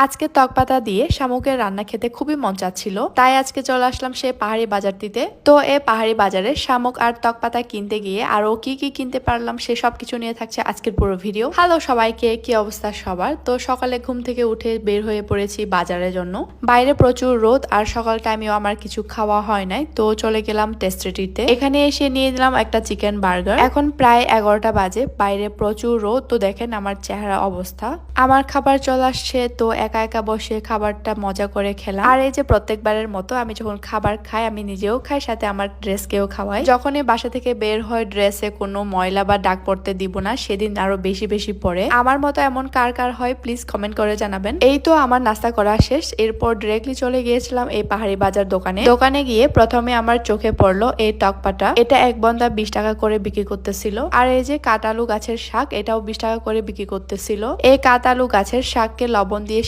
আজকে তকপাতা দিয়ে শামুকের রান্না খেতে খুবই মন চাচ্ছিল, তাই আজকে চলে আসলাম সেই পাহাড়ি বাজারটিতে। তো এই পাহাড়ি বাজারে শামুক আর তকপাতা কিনতে গিয়ে আরো কি কি কিনতে পারলাম সে সবকিছু নিয়ে থাকছে আজকের পুরো ভিডিও। হ্যালো সবাইকে, কি অবস্থা সবার? তো সকালে ঘুম থেকে উঠে বের হয়ে পড়েছি বাজারের জন্য। বাইরে প্রচুর রোদ আর সকাল টাইমেও আমার কিছু খাওয়া হয় নাই, তো চলে গেলাম টেস্টিতে। এখানে এসে নিয়ে দিলাম একটা চিকেন বার্গার। এখন প্রায় 11টা বাজে, বাইরে প্রচুর রোদ, তো দেখেন আমার চেহারা অবস্থা। আমার খাবার চলে আসছে, তো একা একা বসে খাবারটা মজা করে খেলাম। আর এই যে প্রত্যেকবারের মতো আমি যখন খাবার খাই আমি নিজেও খাই, সাথে আমার ড্রেসকেও খাওয়াই। যখনই বাসা থেকে বের হয় ড্রেসে কোনো ময়লা বা দাগ পড়তে দিব না, সেদিন আরো বেশি বেশি পড়ে। আমার মতো এমন কার কার হয় প্লিজ কমেন্ট করে জানাবেন। এই তো আমার নাস্তা করা শেষ, এরপর ডিরেক্টলি চলে গিয়েছিলাম এই পাহাড়ি বাজার দোকানে গিয়ে প্রথমে আমার চোখে পড়লো এই টকপাটা। এটা এক বন্দা 20 টাকা করে বিক্রি করতেছিল। আর এই যে কাটালু গাছের শাক, এটাও 20 টাকা করে বিক্রি করতেছিল। এই কাটালু গাছের শাককে লবণ দিয়ে